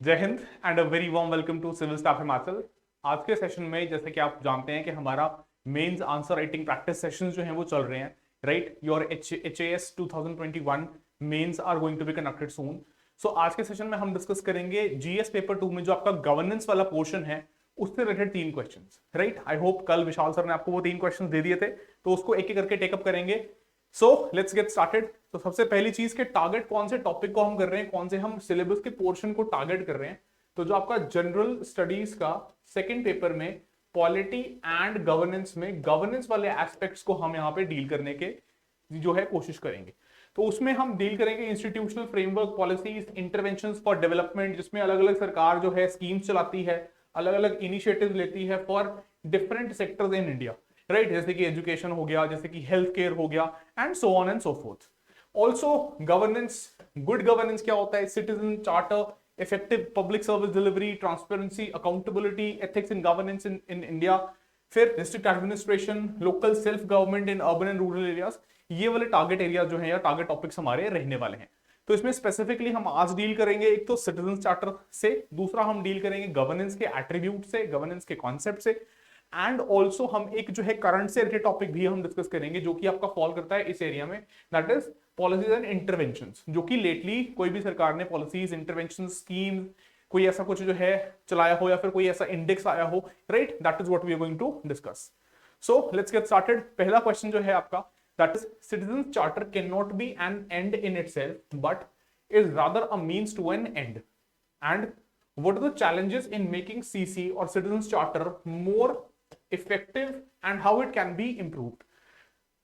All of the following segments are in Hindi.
जय Hind and a very warm welcome to civil staff Himachal. आज के सेशन में जैसे कि आप जानते हैं कि हमारा mains answer writing practice sessions जो हैं वो चल रहे हैं। Right, your HAS 2021 mains are going to be conducted soon. So आज के सेशन में हम डिस्कस करेंगे जीएस पेपर 2 में जो आपका गवर्नेंस वाला पोर्शन है उससे related 3 questions. Right, I hope कल विशाल सर ने आपको वो 3 क्वेश्चंस दे दिए थे, तो उसको एक एक करके टेकअप करेंगे। सो लेट्स गेट स्टार्टेड। तो सबसे पहली चीज के टारगेट कौन से टॉपिक को हम कर रहे हैं, कौन से हम सिलेबस के पोर्शन को टारगेट कर रहे हैं। तो जो आपका जनरल स्टडीज का सेकंड पेपर में पॉलिटी एंड गवर्नेंस में गवर्नेंस वाले एस्पेक्ट्स को हम यहाँ पे डील करने के जो है कोशिश करेंगे। तो उसमें हम डील करेंगे institutional framework, policies, interventions for development, जिसमें अलग अलग सरकार जो है स्कीम्स चलाती है, अलग अलग इनिशिएटिव लेती है for different sectors in India. Right, जैसे कि एजुकेशन हो गया, जैसे कि हेल्थ केयर हो गया, and so on and so forth. Also governance, good governance क्या होता है, citizen charter, effective public service delivery, transparency, accountability, ethics in governance in India, फिर district administration, local self government in urban and rural areas. ये वाले टारगेट एरिया जो है या टारगेट टॉपिक्स हमारे रहने वाले हैं। तो इसमें स्पेसिफिकली हम आज डील करेंगे एक तो सिटीजन चार्टर से, दूसरा हम डील करेंगे गवर्नेंस के एट्रीब्यूट से, गवर्नेंस के कॉन्सेप्ट से, एंड ऑल्सो हम एक जो है करंट से रिलेटेड टॉपिक भी हम डिस्कस करेंगे जो कि आपका फॉल करता है इस एरिया में, that is policies and interventions. जो कि लेटली कोई भी सरकार ने पॉलिसीज, इंटरवेंशन, स्कीम, कोई ऐसा कुछ जो है चलाया हो या फिर कोई ऐसा इंडेक्स आया हो। Right, that is what we are going to discuss. So let's get started. पहला क्वेश्चन जो है आपका, that is citizen charter can not be an end in itself but is rather a means to an end, and what are the challenges in making CC or Citizens Charter more effective and how it can be improved।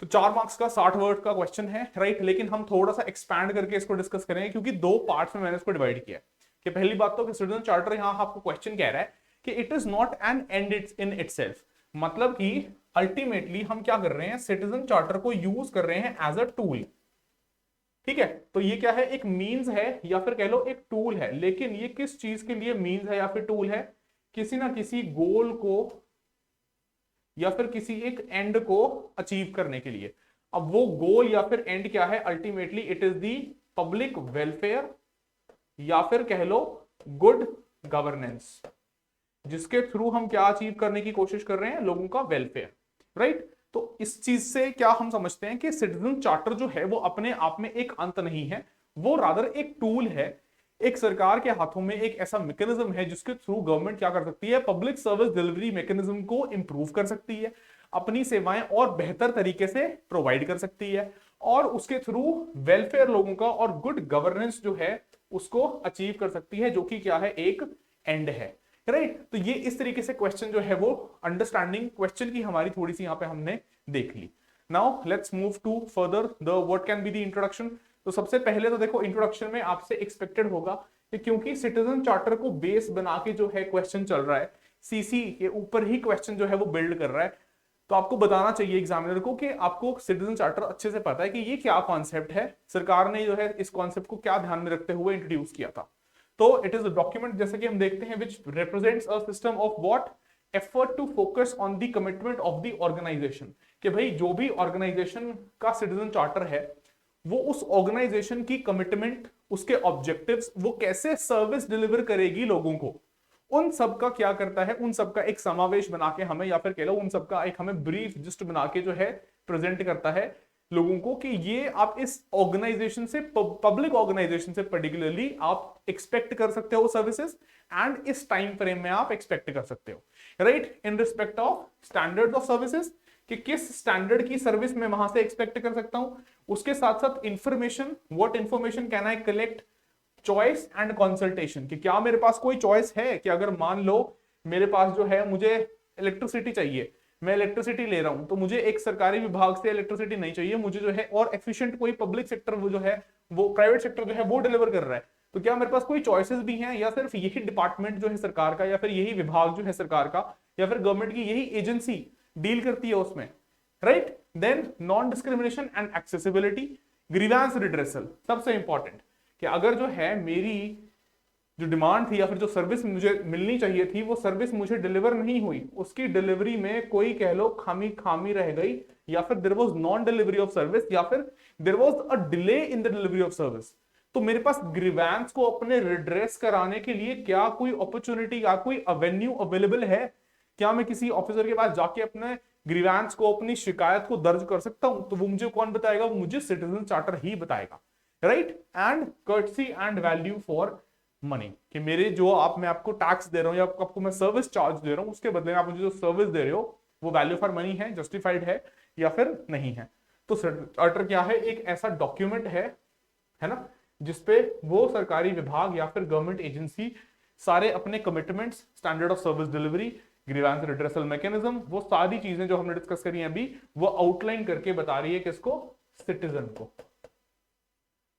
तो 4 मार्क्स का 60 वर्ड का क्वेश्चन है। राइट, लेकिन हम थोड़ा सा एक्सपैंड करके इसको डिस्कस करेंगे क्योंकि 2 पार्ट्स में मैंने इसको डिवाइड किया है। कि पहली बात तो कि सिटीजन चार्टर यहाँ आपको क्वेश्चन कह रहा है कि it is not an end in itself, मतलब कि अल्टीमेटली हम क्या कर रहे हैं, सिटीजन चार्टर को यूज कर रहे हैं एज अ टूल। ठीक है, तो ये क्या है, एक मींस है या फिर कह लो एक टूल है, लेकिन ये किस चीज के लिए मींस है या फिर टूल है, किसी ना किसी गोल को या फिर किसी एक एंड को अचीव करने के लिए। अब वो गोल या फिर एंड क्या है, ultimately it is the public welfare या फिर कह लो गुड गवर्नेंस, जिसके थ्रू हम क्या अचीव करने की कोशिश कर रहे हैं, लोगों का वेलफेयर। राइट, तो इस चीज से क्या हम समझते हैं कि सिटीजन चार्टर जो है वो अपने आप में एक अंत नहीं है, वो रादर एक टूल है। एक सरकार के हाथों में एक ऐसा मैकेनिज्म है जिसके थ्रू गवर्नमेंट क्या कर सकती है, पब्लिक सर्विस डिलीवरी मैकेनिज्म को इंप्रूव कर सकती है, अपनी सेवाएं और बेहतर तरीके से प्रोवाइड कर सकती है, और उसके थ्रू वेलफेयर लोगों का और गुड गवर्नेंस जो है उसको अचीव कर सकती है, जो कि क्या है, एक एंड है। राइट, तो ये इस तरीके से क्वेश्चन जो है वो अंडरस्टैंडिंग क्वेश्चन की हमारी थोड़ी सी यहाँ पे हमने देख ली। Now let's move to further the what can be the introduction. तो सबसे पहले तो देखो, इंट्रोडक्शन में आपसे एक्सपेक्टेड होगा कि क्योंकि सिटीजन चार्टर को बेस बना के जो है क्वेश्चन चल रहा है, सीसी के ऊपर ही क्वेश्चन जो है वो बिल्ड कर रहा है, तो आपको बताना चाहिए एग्जामिनर को कि आपको सिटीजन चार्टर अच्छे से पता है कि ये क्या कॉन्सेप्ट है, सरकार ने जो है इस कॉन्सेप्ट को क्या ध्यान में रखते हुए इंट्रोड्यूस किया था। तो इट इज अ डॉक्यूमेंट, जैसे कि हम देखते हैं, which represents a system of what effort to focus on the commitment of the organization. कि भाई जो भी ऑर्गेनाइजेशन का सिटीजन चार्टर है वो उस ऑर्गेनाइजेशन की कमिटमेंट, उसके ऑब्जेक्टिव्स, वो कैसे सर्विस डिलीवर करेगी लोगों को, उन सब का क्या करता है, उन सब का एक समावेश बना के हमें, या फिर कह लो उन सब का एक हमें ब्रीफ जिस्ट बना के जो है प्रेजेंट करता है लोगों को कि ये आप इस ऑर्गेनाइजेशन से, पब्लिक ऑर्गेनाइजेशन से पर्टिकुलरली आप एक्सपेक्ट कर सकते हो सर्विसेज, एंड इस टाइम फ्रेम में आप एक्सपेक्ट कर सकते हो। Right, in respect of standard of services, कि किस स्टैंडर्ड की सर्विस मैं वहां से एक्सपेक्ट कर सकता हूं, उसके साथ साथ information, what information can I collect, choice and consultation, कि क्या मेरे पास कोई चॉइस है, कि अगर मान लो मेरे पास जो है, मुझे इलेक्ट्रिसिटी चाहिए, मैं इलेक्ट्रिसिटी ले रहा हूं, तो मुझे एक सरकारी विभाग से इलेक्ट्रिसिटी नहीं चाहिए, मुझे जो है और एफिशिएंट कोई पब्लिक सेक्टर वो जो है, वो प्राइवेट सेक्टर जो है वो डिलीवर कर रहा है, तो क्या मेरे पास कोई चॉइसेस भी हैं, या सिर्फ यही डिपार्टमेंट जो है सरकार का, या फिर यही विभाग जो है सरकार का, या फिर गवर्नमेंट की यही एजेंसी डील करती है उसमें। Right, then non discrimination and accessibility, grievance redressal, सबसे इंपॉर्टेंट, कि अगर जो है मेरी जो डिमांड थी या फिर जो सर्विस मुझे मिलनी चाहिए थी, वो सर्विस मुझे डिलीवर नहीं हुई, उसकी डिलीवरी में कोई कह लो खामी रह गई, या फिर there was non delivery of service, या फिर there was a delay in the delivery of service, तो मेरे पास ग्रीवेंस को अपने रिड्रेस कराने के लिए क्या कोई अपॉर्चुनिटी या कोई अवेन्यू अवेलेबल है? क्या मैं किसी ऑफिसर के पास जाके अपने ग्रीवेंस को, अपनी शिकायत को दर्ज कर सकता हूं? तो वो मुझे कौन बताएगा? वो मुझे सिटीजन चार्टर ही बताएगा, right? And courtesy and value for money, कि मेरे जो मैं आपको टैक्स दे रहा हूं या आपको मैं सर्विस चार्ज दे रहा हूं, उसके बदले में आप मुझे जो सर्विस दे रहे हो वो वैल्यू फॉर मनी है, जस्टिफाइड है या फिर नहीं है। तो चार्टर क्या है? एक ऐसा डॉक्यूमेंट है ना, जिसपे वो सरकारी विभाग या फिर गवर्नमेंट एजेंसी सारे अपने commitments, standard of service delivery, grievance redressal mechanism, वो सारी चीजें जो हमने डिस्कस करी हैं अभी, वो आउटलाइन करके बता रही है किसको? सिटीजन को,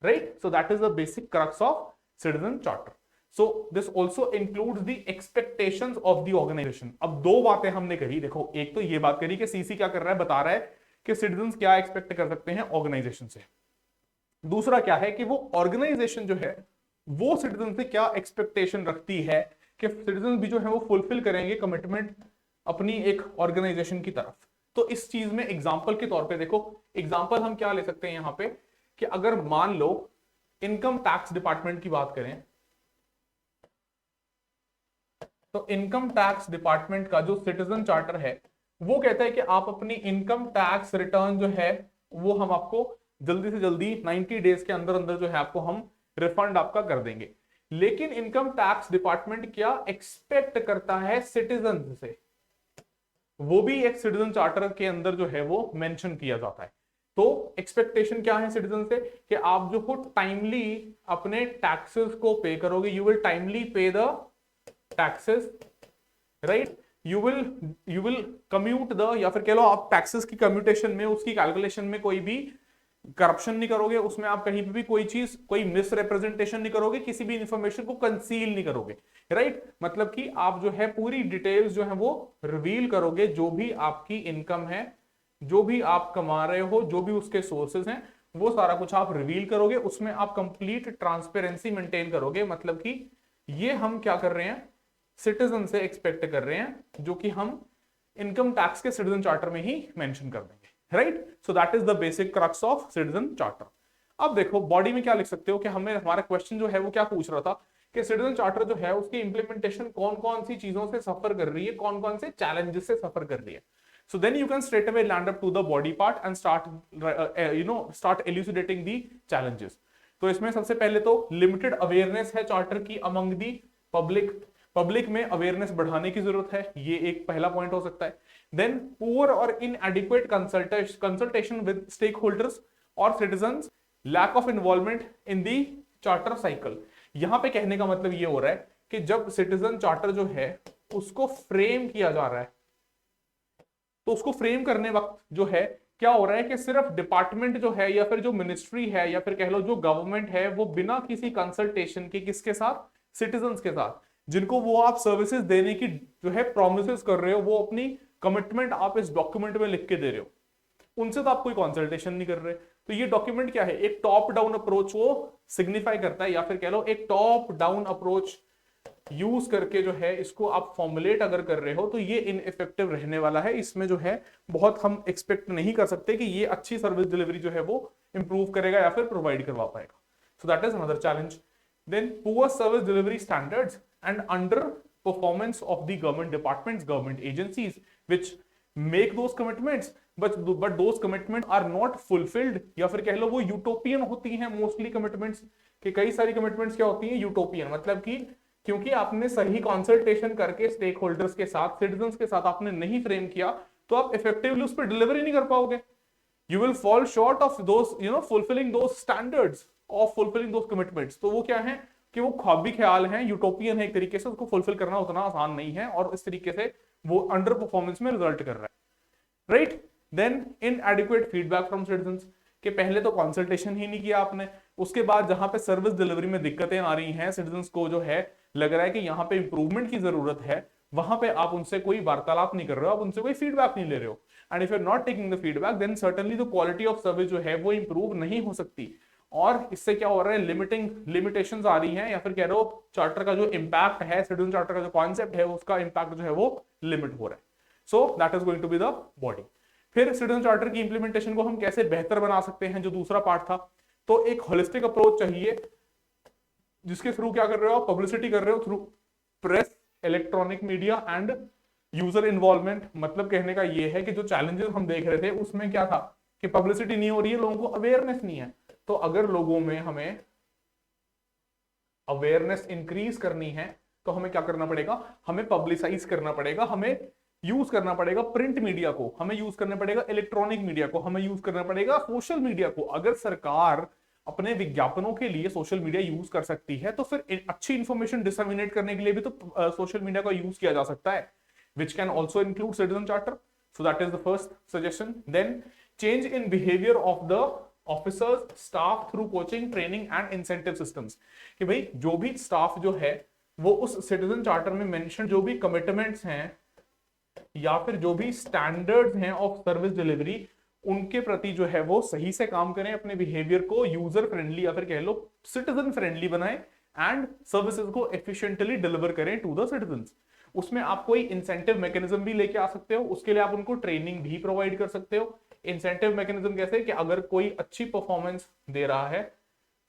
right? So that is the basic crux of citizen charter. So this also includes the expectations of the organization. अब दो बातें हमने करी, देखो, एक तो ये बात करी कि सीसी क्या कर रहा है, बता रहा है कि सिटीजन क्या एक्सपेक्ट कर सकते हैं ऑर्गेनाइजेशन से। दूसरा क्या है कि वो ऑर्गेनाइजेशन जो है वो सिटीजन से क्या एक्सपेक्टेशन रखती है कि सिटीजन भी जो है वो फुलफिल करेंगे कमिटमेंट अपनी एक ऑर्गेनाइजेशन की तरफ। तो इस चीज में एग्जांपल के तौर पे देखो, एग्जांपल हम क्या ले सकते हैं यहां पे, कि अगर मान लो इनकम टैक्स डिपार्टमेंट की बात करें, तो इनकम टैक्स डिपार्टमेंट का जो सिटीजन चार्टर है वो कहता है कि आप अपनी इनकम टैक्स रिटर्न जो है वो हम आपको जल्दी से जल्दी 90 डेज के अंदर अंदर जो है आपको हम रिफंड आपका कर देंगे। लेकिन इनकम टैक्स डिपार्टमेंट क्या एक्सपेक्ट करता है सिटीजन से? वो भी एक सिटीजन चार्टर के अंदर जो है वो मेंशन किया जाता है। तो एक्सपेक्टेशन क्या है सिटीजन से? कि आप जो हो टाइमली अपने टैक्सेस को पे करोगे, यू विल टाइमली पे the taxes, right? You will commute the, या फिर कह लो आप टैक्सेस की कम्यूटेशन में, उसकी कैलकुलेशन में कोई भी करप्शन नहीं करोगे, उसमें आप कहीं पे भी कोई चीज, कोई मिस रिप्रेजेंटेशन नहीं करोगे, किसी भी इंफॉर्मेशन को कंसील नहीं करोगे, राइट? मतलब कि आप जो है पूरी डिटेल्स जो है वो रिवील करोगे, जो भी आपकी इनकम है, जो भी आप कमा रहे हो, जो भी उसके सोर्सेज हैं, वो सारा कुछ आप रिवील करोगे, उसमें आप कंप्लीट ट्रांसपेरेंसी मेंटेन करोगे। मतलब कि ये हम क्या कर रहे हैं, सिटीजन से एक्सपेक्ट कर रहे हैं, जो कि हम इनकम टैक्स के सिटीजन चार्टर में ही मेंशन कर देंगे, right? So that is the basic crux of citizen charter. अब देखो बॉडी में क्या लिख सकते हो, कि हमें हमारा क्वेश्चन जो है वो क्या पूछ रहा था कि सिटीजन चार्टर जो है उसकी इंप्लीमेंटेशन कौन कौन सी चीजों से सफर कर रही है, कौन कौन से चैलेंजेस से सफर कर रही है। So then you can straight away land up to the body part and start elucidating the challenges. तो इसमें सबसे पहले तो लिमिटेड अवेयरनेस है चार्टर की अमंग दी पब्लिक में अवेयरनेस बढ़ाने की जरूरत है, ये एक पहला पॉइंट हो सकता है। देन पुअर और inadequate consultation with stakeholders और citizens, lack of involvement in the charter cycle. यहां पे कहने का मतलब ये हो रहा है कि जब सिटीजन चार्टर जो है उसको फ्रेम किया जा रहा है, तो उसको फ्रेम करने वक्त जो है क्या हो रहा है कि सिर्फ डिपार्टमेंट जो है या फिर जो मिनिस्ट्री है या फिर कह लो जो गवर्नमेंट है, वो बिना किसी कंसल्टेशन के किसके साथ? सिटीजंस के साथ, जिनको वो आप सर्विसेज देने की जो है प्रोमिस कर रहे हो, वो अपनी कमिटमेंट आप इस डॉक्यूमेंट में लिख के दे रहे हो, उनसे तो आप कोई कंसल्टेशन नहीं कर रहे। तो ये डॉक्यूमेंट क्या है? एक टॉप डाउन अप्रोच वो सिग्निफाई करता है, या फिर कह लो एक टॉप डाउन अप्रोच यूज करके जो है इसको आप फॉर्मुलेट अगर कर रहे हो, तो ये इनइफेक्टिव रहने वाला है। इसमें जो है बहुत हम एक्सपेक्ट नहीं कर सकते कि ये अच्छी सर्विस डिलीवरी जो है वो इंप्रूव करेगा या फिर प्रोवाइड करवा पाएगा। So that is another challenge. Then poor service delivery standards and under performance of the government departments, government agencies which make those commitments but those commitment are not fulfilled, या फिर कह लो वो यूटोपियन होती हैं मोस्टली कमिटमेंट्स, कि कई सारी कमिटमेंट्स क्या होती हैं? यूटोपियन, मतलब कि क्योंकि आपने सही कंसल्टेशन करके स्टेक होल्डर्स के साथ, सिटीजंस के साथ आपने नहीं फ्रेम किया, तो आप इफेक्टिवली उस पर डिलीवरी नहीं कर पाओगे। You will fall short of those fulfilling those standards of fulfilling those commitments. तो वो क्या है कि वो ख्वाबी ख्याल हैं, यूटोपियन है एक तरीके से, उसको फुलफिल करना उतना आसान नहीं है, और इस तरीके से वो अंडर परफॉर्मेंस में रिजल्ट कर रहा है, right? Then inadequate feedback from citizens, कि पहले तो कंसल्टेशन ही नहीं किया आपने, उसके बाद जहां पे सर्विस डिलीवरी में दिक्कतें आ रही हैं, सिटीजंस को जो है लग रहा है कि यहाँ पे इंप्रूवमेंट की जरूरत है, वहां पे आप उनसे कोई वार्तालाप नहीं कर रहे हो, आप उनसे कोई फीडबैक नहीं ले रहे हो। And if you are not taking the feedback, then certainly the quality of service जो है वो इंप्रूव नहीं हो सकती। और इससे क्या हो रहा है? लिमिटेशंस आ रही हैं, या फिर कह रहे हो चार्टर का जो इंपैक्ट है, सिटीजन चार्टर का जो कॉन्सेप्ट है, उसका इंपैक्ट जो है वो लिमिट हो रहा है। So that is going to be the body. फिर सिटीजन चार्टर की इंप्लीमेंटेशन को हम कैसे बेहतर बना सकते हैं, जो दूसरा पार्ट था। तो एक होलिस्टिक अप्रोच चाहिए, जिसके थ्रू क्या कर रहे हो आप, पब्लिसिटी कर रहे हो through press, electronic media and user involvement. मतलब कहने का ये है कि जो चैलेंजेस हम देख रहे थे उसमें क्या था कि पब्लिसिटी नहीं हो रही है, लोगों को अवेयरनेस नहीं है। तो अगर लोगों में हमें अवेयरनेस इंक्रीज करनी है तो हमें क्या करना पड़ेगा, हमें पब्लिसाइज करना पड़ेगा, हमें यूज करना पड़ेगा प्रिंट मीडिया को, हमें यूज करना पड़ेगा इलेक्ट्रॉनिक मीडिया को, हमें यूज करना पड़ेगा सोशल मीडिया को। अगर सरकार अपने विज्ञापनों के लिए सोशल मीडिया यूज कर सकती है तो फिर अच्छी इंफॉर्मेशन डिसमिनेट करने के लिए भी तो सोशल मीडिया का यूज किया जा सकता है, which can also include citizen charter. So that is the first suggestion. Then change in behavior of the officers, staff through coaching, training and incentive systems. कि भाई जो भी staff जो है वो उस citizen charter में mention जो भी commitments हैं या फिर जो भी standards हैं of service delivery, उनके प्रति जो है वो सही से काम करें, अपने बिहेवियर को यूजर फ्रेंडली या फिर कह लो सिटीजन फ्रेंडली बनाएं एंड सर्विसेज को एफिशिएंटली डिलीवर करें टू द सिटीजंस। उसमें आप कोई इंसेंटिव मैकेनिज्म भी लेके आ सकते हो, उसके लिए आप उनको ट्रेनिंग भी प्रोवाइड कर सकते हो। इंसेंटिव मैकेनिज्म कैसे कि अगर कोई अच्छी परफॉर्मेंस दे रहा है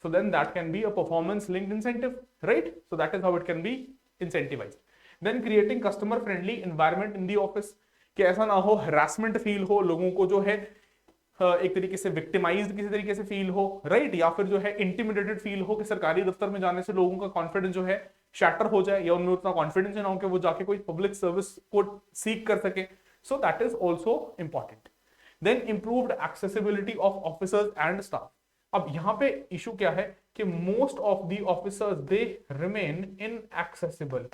so then that can be a performance linked incentive, right? So that is how it can be incentivized. Then creating customer friendly environment in the office, कि ऐसा ना हो harassment फील हो, लोगों को जो है एक तरीके से विक्टिमाइज्ड किसी तरीके से फील हो, राइट? या फिर जो है इंटिमिडेटेड फील हो कि सरकारी दफ्तर में जाने से लोगों का कॉन्फिडेंस जो है शैटर हो जाए या उनमें उतना कॉन्फिडेंस ना हो कि वो जाके कोई पब्लिक सर्विस को सीक कर सके। So that is also important. Then improved accessibility of officers and staff. अब यहाँ पे इशू क्या है कि most of the officers they remain inaccessible.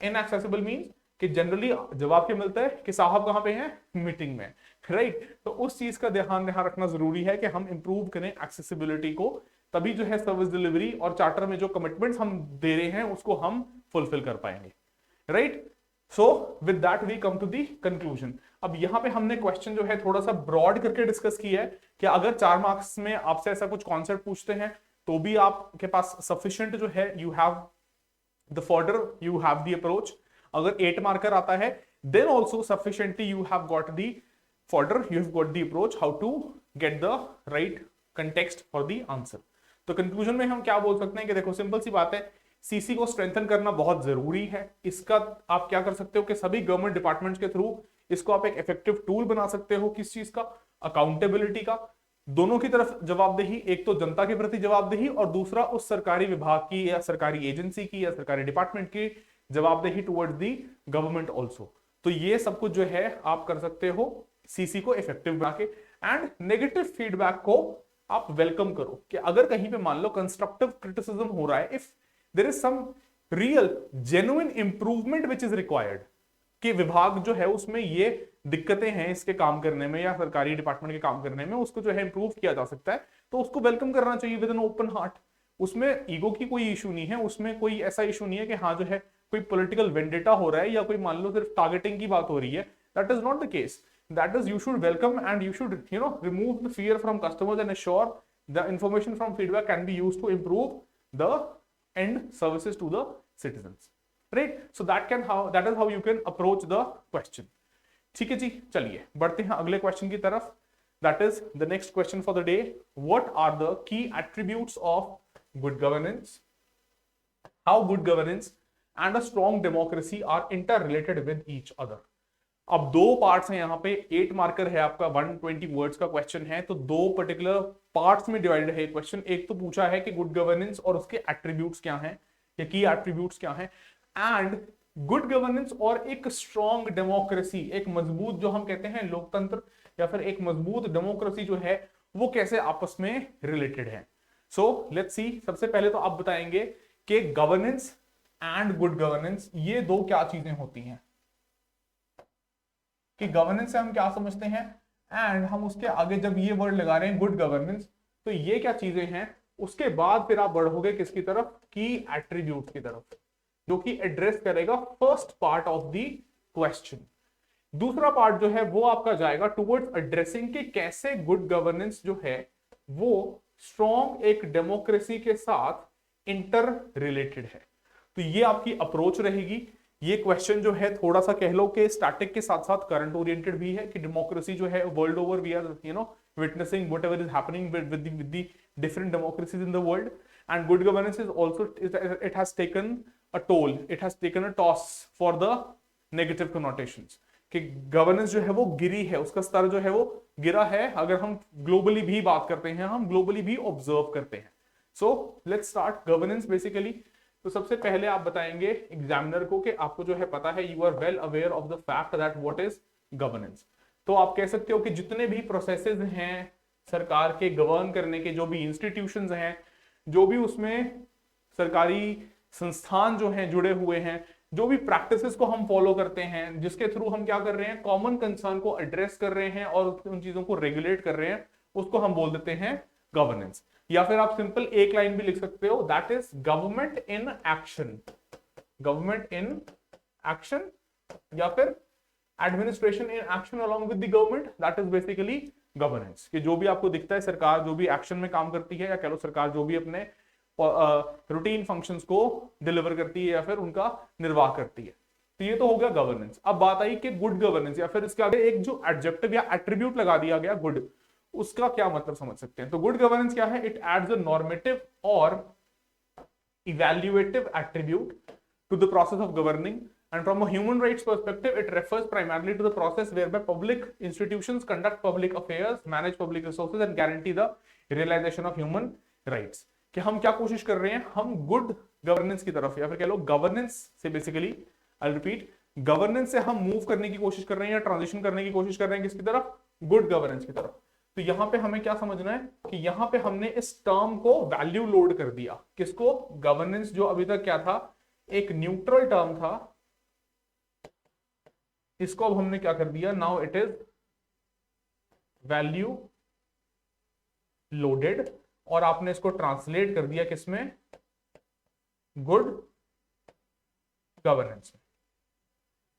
Inaccessible means कि जनरली जवाब क्या मिलता है कि साहब कहाँ पे हैं, मीटिंग में, राइट? तो उस चीज का ध्यान रखना जरूरी है कि हम इंप्रूव करें एक्सेसिबिलिटी को, तभी जो है सर्विस डिलीवरी और चार्टर में जो कमिटमेंट्स हम दे रहे हैं उसको हम फुलफिल कर पाएंगे, right? So with that we come to the conclusion. अब यहाँ पे हमने क्वेश्चन जो है थोड़ा सा ब्रॉड करके डिस्कस किया है कि अगर 4 मार्क्स में आपसे ऐसा कुछ कॉन्सेप्ट पूछते हैं तो भी आपके पास सफिशिएंट जो है, you have the fodder, you have the approach. अगर 8 मार्कर आता है then also sufficiently you have got the fodder, you have got the approach how to get the right context for the answer. तो कंक्लूजन में हम क्या बोल सकते हैं कि देखो सिंपल सी बात है, सीसी को स्ट्रेंथन करना बहुत जरूरी है। इसका आप क्या कर सकते हो कि सभी गवर्नमेंट डिपार्टमेंट्स के थ्रू इसको आप एक इफेक्टिव टूल बना सकते हो। किस चीज का? अकाउंटेबिलिटी का। दोनों की तरफ जवाबदेही, एक तो जनता के प्रति जवाबदेही और दूसरा उस सरकारी विभाग की या सरकारी एजेंसी की या सरकारी डिपार्टमेंट की जवाबदेही टुवर्ड्स दी गवर्नमेंट ऑल्सो। तो ये सब कुछ जो है आप कर सकते हो सीसी को इफेक्टिव बना के। एंड नेगेटिव फीडबैक को आप वेलकम करो कि अगर कहीं पे मान लो कंस्ट्रक्टिव क्रिटिसिज्म हो रहा है, if there is some real genuine improvement which is required, कि विभाग जो है उसमें ये दिक्कतें हैं इसके काम करने में या सरकारी डिपार्टमेंट के काम करने में, उसको जो है इंप्रूव किया जा सकता है, तो उसको वेलकम करना चाहिए विद एन ओपन हार्ट। उसमें ईगो की कोई इशू नहीं है, उसमें कोई ऐसा इशू नहीं है कि हाँ जो है कोई पॉलिटिकल वेंडेटा हो रहा है या कोई मान लो सिर्फ टारगेटिंग की बात हो रही है। That is not the case. That is, you should welcome and you should, remove the fear from customers and ensure the information from feedback can be used to improve the end services to the citizens, right? So that is how you can approach the question. ठीक है जी, चलिए बढ़ते हैं अगले क्वेश्चन की तरफ। That is the next question for the day. What are the key attributes of good governance? How good governance and a strong democracy are interrelated with each other? अब 2 पार्ट्स हैं यहाँ पे, 8 मार्कर है आपका, 120 वर्ड्स का क्वेश्चन है, तो 2 पर्टिकुलर पार्ट्स में डिवाइडेड है क्वेश्चन। एक तो पूछा है कि गुड गवर्नेंस और उसके एट्रीब्यूट्स क्या हैं या की एट्रीब्यूट्स क्या हैं, एंड गुड गवर्नेंस और एक स्ट्रॉन्ग डेमोक्रेसी, एक मजबूत जो हम कहते हैं लोकतंत्र या फिर एक मजबूत डेमोक्रेसी जो है वो कैसे आपस में रिलेटेड है। सो लेट्स सी, सबसे पहले तो आप बताएंगे कि गवर्नेंस एंड गुड गवर्नेंस ये 2 क्या चीजें होती हैं, कि गवर्नेंस से हम क्या समझते हैं, एंड हम उसके आगे जब ये वर्ड लगा रहे हैं गुड गवर्नेंस तो ये क्या चीजें हैं। उसके बाद फिर आप बढ़ोगे किसकी तरफ, की एट्रीब्यूट की तरफ, जो कि एड्रेस करेगा first part of the question. दूसरा पार्ट जो है वो आपका जाएगा टुवर्ड्स एड्रेसिंग कि कैसे गुड गवर्नेंस जो है वो स्ट्रॉन्ग एक डेमोक्रेसी के साथ इंटर रिलेटेड है। तो ये आपकी अप्रोच रहेगी। ये क्वेश्चन जो है थोड़ा सा कह लो कि स्टैटिक के साथ साथ करंट ओरिएंटेड भी है, कि डेमोक्रेसी जो है world over we are witnessing whatever is happening with the different democracies in the world. and good governance is also, it has taken a toll, it has taken a toss for the negative connotations कि गवर्नेंस जो है वो गिरी है, उसका स्तर जो है वो गिरा है। अगर हम ग्लोबली भी बात करते हैं, हम ग्लोबली भी ऑब्जर्व करते हैं। So let's start governance basically. तो सबसे पहले आप बताएंगे एग्जामिनर को कि आपको जो है पता है, you are well aware of the fact that what is governance. तो आप कह सकते हो कि जितने भी प्रोसेसेस हैं सरकार के गवर्न करने के, जो भी इंस्टीट्यूशंस हैं, जो भी उसमें सरकारी संस्थान जो हैं जुड़े हुए हैं, जो भी प्रैक्टिसेस को हम फॉलो करते हैं, जिसके थ्रू हम क्या कर रहे हैं, कॉमन कंसर्न को एड्रेस कर रहे हैं और उन चीजों को रेगुलेट कर रहे हैं, उसको हम बोल देते हैं गवर्नेंस। या फिर आप सिंपल एक लाइन भी लिख सकते हो, that is government in action. Government in action या फिर administration in action along with the government, that is basically governance. कि जो भी आपको दिखता है सरकार जो भी एक्शन में काम करती है, या कह लो सरकार जो भी अपने रूटीन फंक्शंस को डिलीवर करती है या फिर उनका निर्वाह करती है। तो ये तो हो गया गवर्नेंस। अब बात आई कि गुड गवर्नेंस, या फिर इसके आगे एक जो एडजेक्टिव या एट्रीब्यूट लगा दिया गया गुड, उसका क्या मतलब समझ सकते हैं। तो गुड गवर्नेंस क्या है, इट एड्स अ नॉर्मेटिव और evaluative attribute to the process of governing, and from a human rights perspective it refers primarily to the process whereby public institutions conduct public affairs, manage public resources and guarantee the realization of human rights। कि हम क्या कोशिश कर रहे हैं, हम गुड गवर्नेंस की तरफ, या फिर कह लो गवर्नेंस से बेसिकली, आई रिपीट, गवर्नेंस से हम मूव करने की कोशिश कर रहे हैं या ट्रांजिशन करने की कोशिश कर रहे हैं, किसकी तरफ, गुड गवर्नेंस की तरफ। तो यहां पे हमें क्या समझना है कि यहां पे हमने इस टर्म को वैल्यू लोड कर दिया, किसको, गवर्नेंस, जो अभी तक क्या था, एक न्यूट्रल टर्म था, इसको अब हमने क्या कर दिया, now it is value loaded, और आपने इसको ट्रांसलेट कर दिया किसमें, गुड गवर्नेंस में।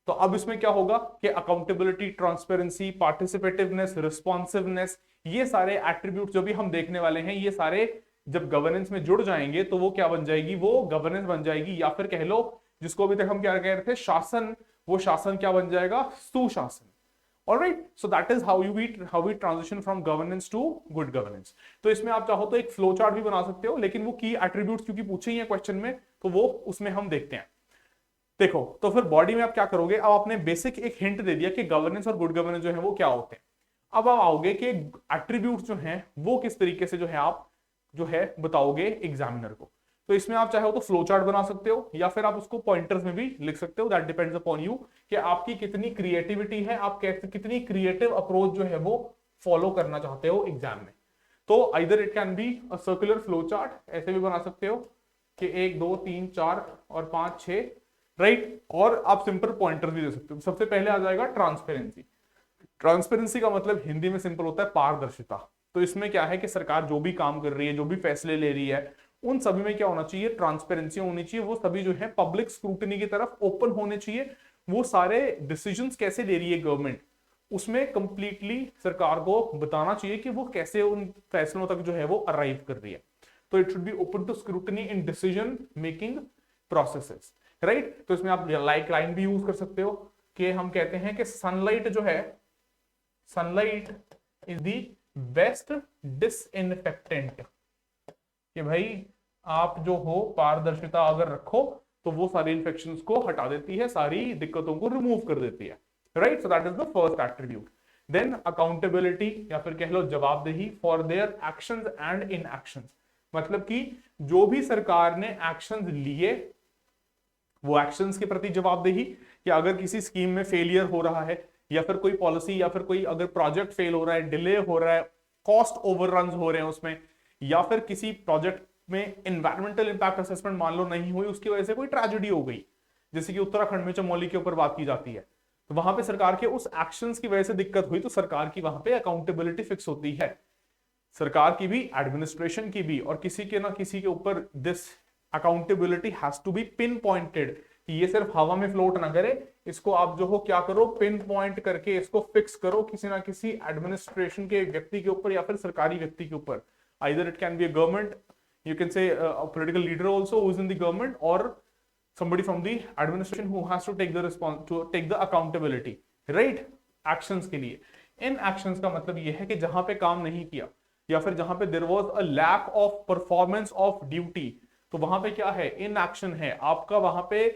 तो अब इसमें क्या होगा कि अकाउंटेबिलिटी, ट्रांसपेरेंसी, पार्टिसिपेटिवनेस, रिस्पॉन्सिवनेस, ये सारे एट्रीब्यूट जो भी हम देखने वाले हैं, ये सारे जब गवर्नेंस में जुड़ जाएंगे तो वो क्या बन जाएगी, वो गवर्नेंस बन जाएगी। या फिर कह लो जिसको अभी तक हम क्या कह रहे थे, शासन, वो शासन क्या बन जाएगा, सुशासन। Alright, so that is how we transition from governance to good governance. तो इसमें आप चाहो तो एक फ्लो चार्ट भी बना सकते हो, लेकिन वो की एट्रीब्यूट्स क्योंकि पूछे ही है क्वेश्चन में, तो वो उसमें हम देखते हैं। देखो, तो फिर बॉडी में आप क्या करोगे, अब आपने बेसिक एक हिंट दे दिया कि गवर्नेंस और गुड गवर्नेंस जो है वो क्या होते हैं। अब आप आओगे कि एट्रीब्यूट्स जो हैं वो किस तरीके से जो है आप जो है बताओगे एग्जामिनर को। तो इसमें आप चाहे हो तो फ्लो चार्ट बना सकते हो, या फिर आप उसको पॉइंटर्स में भी लिख सकते हो, दैट डिपेंड्स अपॉन यू कि आपकी कितनी क्रिएटिविटी है, आप कैसे कितनी क्रिएटिव अप्रोच जो है वो फॉलो करना चाहते हो एग्जाम में। तो either it can be a circular flow chart, ऐसे भी बना सकते हो कि 1 2 3 4 और 5 6, राइट, और आप सिंपल पॉइंटर भी दे सकते हो। सबसे पहले आ जाएगा ट्रांसपेरेंसी। ट्रांसपेरेंसी का मतलब हिंदी में सिंपल होता है पारदर्शिता। तो इसमें क्या है कि सरकार जो भी काम कर रही है, जो भी फैसले ले रही है, उन सभी में क्या होना चाहिए, ट्रांसपेरेंसी होनी चाहिए। वो सभी जो है पब्लिक स्क्रूटनी की तरफ ओपन होने चाहिए। वो सारे डिसीजंस कैसे ले रही है गवर्नमेंट, उसमें कंप्लीटली सरकार को बताना चाहिए कि वो कैसे उन फैसलों तक जो है वो अराइव कर रही है। तो it should be open to scrutiny in decision making processes, right. तो इसमें आप लाइक लाइन भी यूज कर सकते हो कि हम कहते हैं कि सनलाइट जो है, sunlight is the best disinfectant. कि भाई आप जो हो पारदर्शिता अगर रखो तो वो सारी इंफेक्शंस को हटा देती है, सारी दिक्कतों को रिमूव कर देती है, right. So that is the first attribute. Then accountability, या फिर कह लो जवाबदेही for their actions and inactions. मतलब कि जो भी सरकार ने एक्शंस लिए, वो एक्शंस के प्रति जवाबदेही, कि अगर किसी स्कीम में फेलियर हो रहा है, या फिर कोई पॉलिसी, या फिर कोई अगर प्रोजेक्ट फेल हो रहा है, डिले हो रहा है, कॉस्ट ओवररन्स हो रहे हैं उसमें, या फिर किसी प्रोजेक्ट में एनवायरमेंटल इंपैक्ट असेसमेंट मान लो नहीं हुई, उसकी वजह से कोई ट्रेजेडी हो गई, जैसे कि उत्तराखंड में चमोली के ऊपर बात की जाती है, तो वहां पे सरकार के उस एक्शंस की वजह से दिक्कत हुई, तो सरकार की वहां पे अकाउंटेबिलिटी फिक्स होती है, सरकार की भी, एडमिनिस्ट्रेशन की भी, और किसी के ना किसी के ऊपर this accountability has to be pinpointed. ये सिर्फ हवा में फ्लोट ना करे, इसको आप जो हो क्या करो, पिन पॉइंट करके इसको फिक्स करो किसी ना किसी एडमिनिस्ट्रेशन के व्यक्ति के ऊपर या फिर सरकारी व्यक्ति के ऊपर। Either it can be a government, you can से a political leader also who is in the government, और somebody from the administration who has to take the response to take the accountability, right, actions के लिए। इन actions का मतलब ये है कि जहां पे काम नहीं किया, या फिर जहां पे there was a lack of performance of duty, तो वहां पे क्या है, इन एक्शन है आपका, वहां पे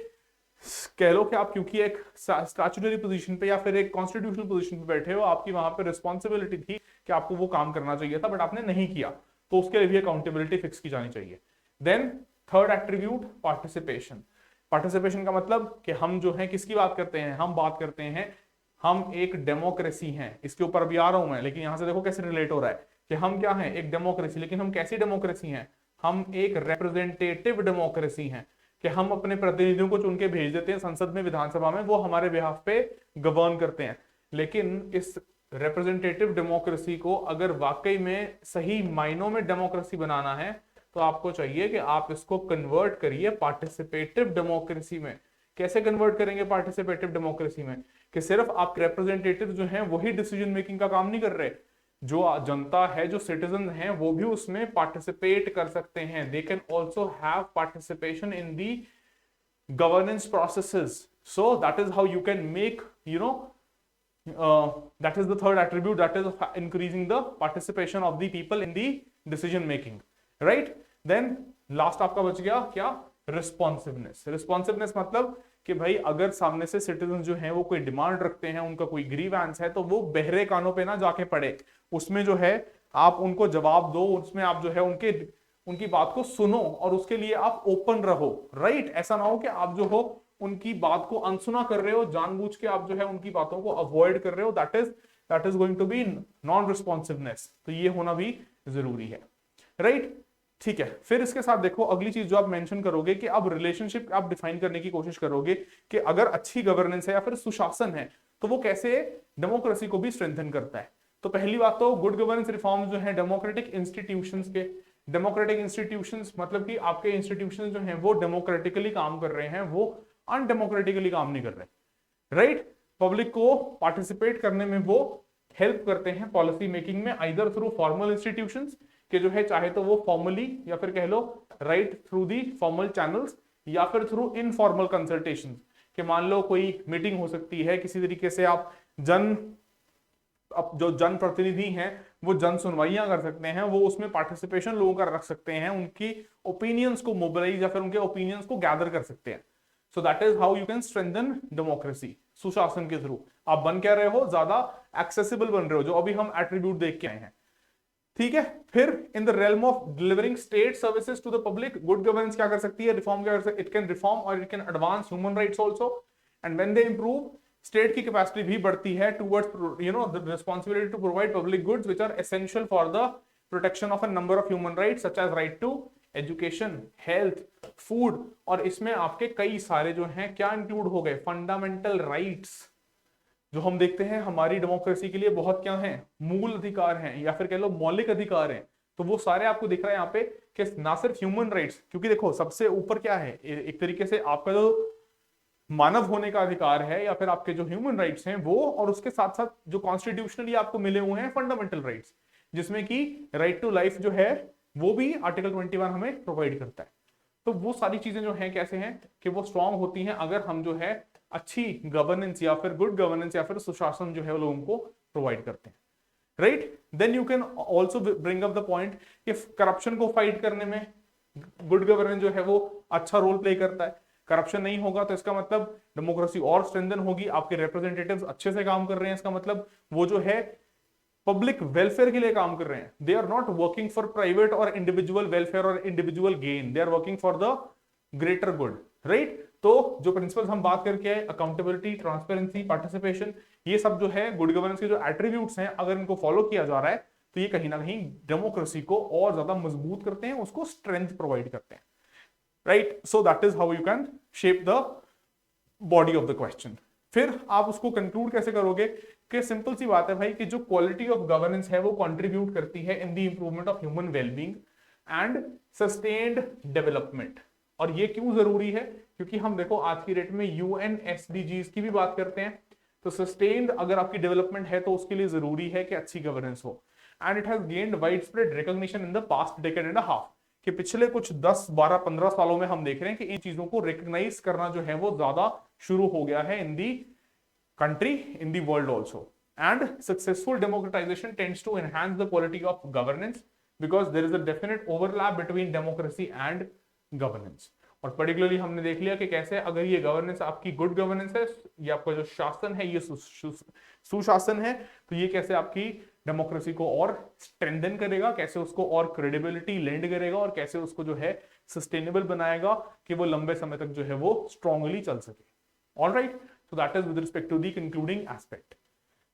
कह लो कि आप क्योंकि एक स्टैट्यूटरी पोजीशन पे या फिर एक कॉन्स्टिट्यूशनल पोजीशन पे बैठे हो, आपकी वहां पे रिस्पॉन्सिबिलिटी थी कि आपको वो काम करना चाहिए था बट आपने नहीं किया, तो उसके लिए भी अकाउंटेबिलिटी फिक्स की जानी चाहिए। Then third attribute participation. Participation का मतलब कि हम जो है किसकी बात करते हैं, हम बात करते हैं, हम एक डेमोक्रेसी हैं, इसके ऊपर अभी आ रहा हूं मैं, लेकिन यहां से देखो कैसे रिलेट हो रहा है कि हम क्या हैं, एक डेमोक्रेसी, लेकिन हम कैसी डेमोक्रेसी हैं, हम एक रिप्रेजेंटेटिव डेमोक्रेसी हैं कि हम अपने प्रतिनिधियों को चुन के भेज देते हैं संसद में, विधानसभा में, वो हमारे बिहाफ पे गवर्न करते हैं। लेकिन इस रिप्रेजेंटेटिव डेमोक्रेसी को अगर वाकई में सही मायनों में डेमोक्रेसी बनाना है तो आपको चाहिए कि आप इसको कन्वर्ट करिए पार्टिसिपेटिव डेमोक्रेसी में। कैसे कन्वर्ट करेंगे पार्टिसिपेटिव डेमोक्रेसी में, कि सिर्फ आप रिप्रेजेंटेटिव जो हैं वही डिसीजन मेकिंग का काम नहीं कर रहे, जो जनता है, जो सिटीजन हैं, वो भी उसमें पार्टिसिपेट कर सकते हैं। They can also have participation in the governance processes, so that is how you can make, you know, that is the third attribute, that is increasing the participation of the people in the decision making, right? Then last आपका बच गया क्या, रिस्पॉन्सिवनेस। रिस्पॉन्सिवनेस मतलब कि भाई अगर सामने से सिटीजन जो हैं वो कोई डिमांड रखते हैं, उनका कोई ग्रीवेंस है, तो वो बहरे कानों पे ना जाके पड़े, उसमें जो है आप उनको जवाब दो, उसमें आप जो है उनकी बात को सुनो और उसके लिए आप ओपन रहो, राइट? ऐसा ना हो कि आप जो हो उनकी बात को अनसुना कर रहे हो, जानबूझ के आप जो है उनकी बातों को अवॉइड कर रहे हो, that is going to be non responsiveness. तो ये होना भी जरूरी है, राइट? ठीक है, फिर इसके साथ देखो अगली चीज जो आप मेंशन करोगे कि अब रिलेशनशिप आप डिफाइन करने की कोशिश करोगे कि अगर अच्छी गवर्नेंस है या फिर सुशासन है तो वो कैसे डेमोक्रेसी को भी स्ट्रेंथन करता है। तो पहली बात तो गुड गवर्नेंस रिफॉर्म्स जो है डेमोक्रेटिक इंस्टीट्यूशंस के, डेमोक्रेटिक इंस्टीट्यूशंस मतलब कि आपके इंस्टीट्यूशंस जो हैं वो डेमोक्रेटिकली काम कर रहे हैं, वो अनडेमोक्रेटिकली काम नहीं कर रहे, राइट? पब्लिक को पार्टिसिपेट करने में वो हेल्प करते हैं पॉलिसी मेकिंग में, आइदर थ्रू फॉर्मल इंस्टीट्यूशंस के जो है, चाहे तो वो फॉर्मली या फिर कह लो right through the formal channels, या फिर थ्रू इनफॉर्मल कंसल्टेशन, कि मान लो कोई मीटिंग हो सकती है, किसी तरीके से आप जो जन प्रतिनिधि हैं वो जन सुनवाइयां कर सकते हैं, वो उसमें पार्टिसिपेशन लोगों का रख सकते हैं, उनकी ओपिनियंस को मोबिलाइज या फिर उनके ओपिनियंस को गैदर कर सकते हैं। सो that is how you can strengthen democracy, सुशासन के थ्रू। आप बन क्या रहे हो, ज्यादा एक्सेसिबल बन रहे हो, जो अभी हम एट्रीब्यूट देख के आए हैं, ठीक है? फिर in the realm of delivering state services to the public, good governance क्या कर सकती है, रिफॉर्म क्या कर सकती है, इट कैन रिफॉर्म और it can advance human rights also, and when they improve state की कैपेसिटी भी बढ़ती है towards you know the responsibility to provide public goods which are essential for the protection of a number of human rights such as right to education, health, food, और इसमें आपके कई सारे जो हैं क्या इंक्लूड हो गए, फंडामेंटल राइट्स, जो हम देखते हैं हमारी डेमोक्रेसी के लिए बहुत क्या है, मूल अधिकार हैं या फिर कह लो मौलिक अधिकार हैं। तो वो सारे आपको दिख रहा है यहाँ पे कि ना सिर्फ ह्यूमन राइट्स, क्योंकि देखो सबसे ऊपर क्या है, एक तरीके से आपका जो मानव होने का अधिकार है या फिर आपके जो ह्यूमन राइट्स हैं वो, और उसके साथ साथ जो कॉन्स्टिट्यूशनली आपको मिले हुए हैं फंडामेंटल राइट्स, जिसमें कि राइट टू लाइफ जो है वो भी आर्टिकल 21 हमें प्रोवाइड करता है। तो वो सारी चीजें जो हैं कैसे हैं कि वो स्ट्रांग होती हैं अगर हम जो है अच्छी गवर्नेंस या फिर गुड गवर्नेंस या फिर सुशासन जो है वो लोगों को प्रोवाइड करते हैं, right? Then you can also bring up the point कि करप्शन को फाइट करने में गुड गवर्नेंस जो है वो अच्छा रोल प्ले करता है। करप्शन नहीं होगा तो इसका मतलब डेमोक्रेसी और स्ट्रेंथन होगी, आपके रिप्रेजेंटेटिव्स अच्छे से काम कर रहे हैं, इसका मतलब वो जो है पब्लिक वेलफेयर के लिए काम कर रहे हैं। They are not working for private और इंडिविजुअल वेलफेयर और individual gain, they are working for the greater good, right? तो जो प्रिंसिपल्स हम बात करके आए, अकाउंटेबिलिटी, ट्रांसपेरेंसी, पार्टिसिपेशन, ये सब जो है गुड गवर्नेंस के जो एट्रीब्यूट्स हैं, अगर इनको फॉलो किया जा रहा है तो ये कहीं ना कहीं डेमोक्रेसी को और ज्यादा मजबूत करते हैं, उसको स्ट्रेंथ प्रोवाइड करते हैं, right? So that is how you can shape the body of the question. फिर आप उसको कंक्लूड कैसे करोगे कि सिंपल सी बात है भाई कि जो क्वालिटी ऑफ गवर्नेंस है वो कंट्रीब्यूट करती है in the improvement of human wellbeing and sustained development. और ये क्यों जरूरी है, क्योंकि हम देखो आज की डेट में यूएन एसडीजीज की भी बात करते हैं, तो सस्टेन्ड अगर आपकी डेवलपमेंट है तो उसके लिए जरूरी है कि अच्छी गवर्नेंस हो। And it has gained wide spread recognition in the past decade and half, कि पिछले कुछ 10, 12, 15 सालों में हम देख रहे हैं कि इन चीजों को रिकॉग्नाइज करना जो है वो ज्यादा शुरू हो गया है in the country, in the world also. and successful democratization tends to enhance the quality of governance because there is a definite overlap between democracy and governance. और पर्टिकुलरली हमने देख लिया कि कैसे अगर ये गवर्नेंस आपकी गुड गवर्नेंस है, ये आपका जो शासन है ये सुशासन है, तो ये कैसे आपकी डेमोक्रेसी को और स्ट्रेंथन करेगा, कैसे उसको और क्रेडिबिलिटी लेंड करेगा और कैसे उसको जो है सस्टेनेबल बनाएगा कि वो लंबे समय तक जो है वो स्ट्रांगली चल सके। Alright, so that is with respect to the concluding aspect.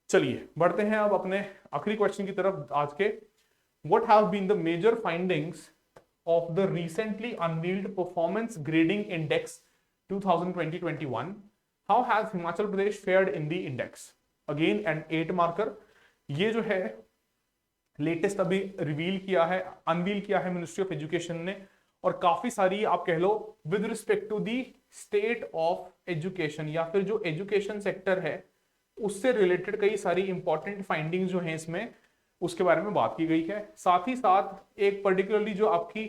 चलिए बढ़ते हैं अब अपने आखिरी क्वेश्चन की तरफ आज के। What have been the major findings of the recently unveiled performance grading index 2020-21? How has Himachal Pradesh fared in the index? Again an 8 marker, ये जो है लेटेस्ट अभी रिवील किया है, अनवील किया है मिनिस्ट्री ऑफ एजुकेशन ने, और काफी सारी आप कह लो with respect to the state of education या फिर जो एजुकेशन सेक्टर है उससे रिलेटेड कई सारी इंपॉर्टेंट फाइंडिंग्स जो हैं इसमें उसके बारे में बात की गई है। साथ ही साथ एक पर्टिकुलरली जो आपकी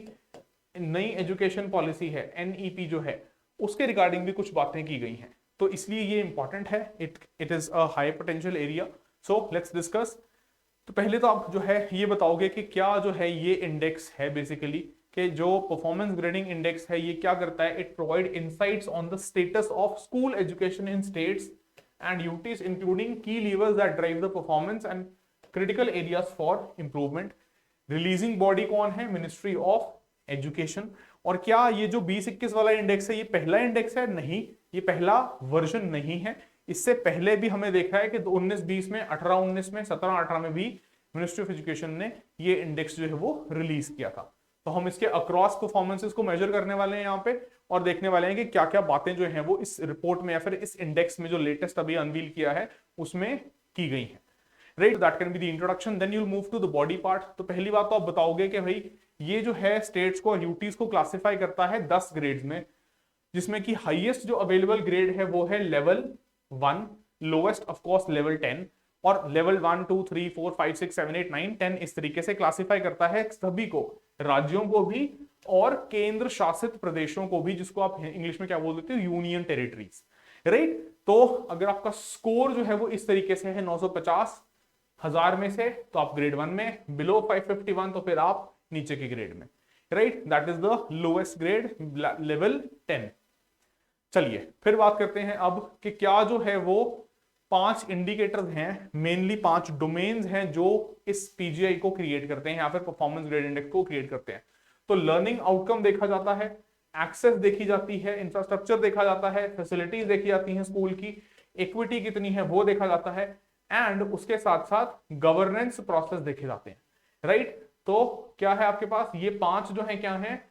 नई एजुकेशन पॉलिसी है एनईपी जो है उसके रिगार्डिंग भी कुछ बातें की गई हैं, तो इसलिए ये इंपॉर्टेंट है, it is a high potential area. So let's discuss. तो पहले तो आप जो है ये बताओगे कि क्या जो है ये इंडेक्स है बेसिकली, कि जो परफॉर्मेंस ग्रेडिंग इंडेक्स है ये क्या करता है, it provide insights on the status of school education in states and UTs including key levers that drive the performance and critical areas for improvement. Releasing body कौन है, मिनिस्ट्री ऑफ एजुकेशन। और क्या ये जो 2021 वाला इंडेक्स है ये पहला इंडेक्स है? नहीं, ये पहला वर्जन नहीं है, इससे पहले भी हमें देखा है कि 19-20 में, 18-19 में, 17-18 में भी मिनिस्ट्री ऑफ एजुकेशन ने ये इंडेक्स जो है वो रिलीज किया था। तो हम इसके अक्रॉस परफॉर्मेंसेस को मेजर करने वाले हैं यहाँ पे और देखने वाले हैं कि क्या क्या बातें जो हैं वो इस रिपोर्ट में या फिर इस इंडेक्स में जो लेटेस्ट अभी अनवील किया है उसमें की गई है। Right, that can be the introduction, then you will move to the body part. तो पहली बात तो आप बताओगे कि भाई ये जो है स्टेट्स को और यूटीज को क्लासिफाई करता है 10 ग्रेड्स में, जिसमें कि हाईएस्ट जो अवेलेबल ग्रेड है वो है level 1, lowest of course level 10, और लेवल 1 2 3 4 5 6 7 8 9 10 इस तरीके से क्लासिफाई करता है सभी को, राज्यों को भी और केंद्र शासित प्रदेशों को भी, जिसको आप इंग्लिश में क्या बोल देते हो, यूनियन टेरिटरीज। राइट, तो अगर आपका स्कोर जो है वो इस तरीके से है 950 1000 में से, तो आप ग्रेड 1 में, बिलो 551 तो फिर आप नीचे के ग्रेड में। Right, that is the lowest grade, level 10। चलिए फिर बात करते हैं अब कि क्या जो है वो 5 इंडिकेटर्स हैं, मेनली 5 डोमेन्स हैं जो इस पीजीआई को क्रिएट करते हैं या फिर परफॉर्मेंस ग्रेड इंडेक्स को क्रिएट करते हैं। तो लर्निंग आउटकम देखा जाता है, एक्सेस देखी जाती है, इंफ्रास्ट्रक्चर देखा जाता है, फैसिलिटीज देखी जाती हैं स्कूल की, इक्विटी कितनी है वो देखा जाता है, एंड उसके साथ साथ गवर्नेंस प्रोसेस देखे जाते हैं। राइट, तो क्या है आपके पास, ये 5 जो है क्या है,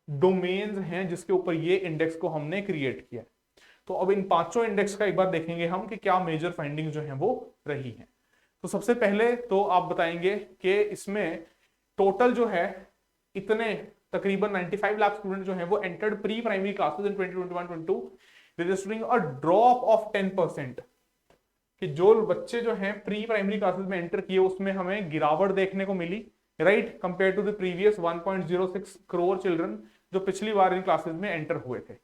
डोमेन्स हैं जिसके ऊपर ये इंडेक्स को हमने क्रिएट किया। तो अब इन 5 इंडेक्स का एक बार देखेंगे हम कि क्या मेजर फाइंडिंग जो है वो रही है। तो सबसे पहले तो आप बताएंगे कि इसमें टोटल जो है इतने तकरीबन 95 लाख स्टूडेंट जो है वो एंटर्ड प्री प्राइमरी क्लासेस इन 2021-22 रजिस्टरिंग अ ड्रॉप ऑफ 10%, कि जो बच्चे जो हैं प्री प्राइमरी क्लासेस में एंटर किए उसमें हमें गिरावट देखने को मिली। Right, compare to the previous 1.06 crore children जो पिछली बार इन क्लासेस में एंटर हुए थे।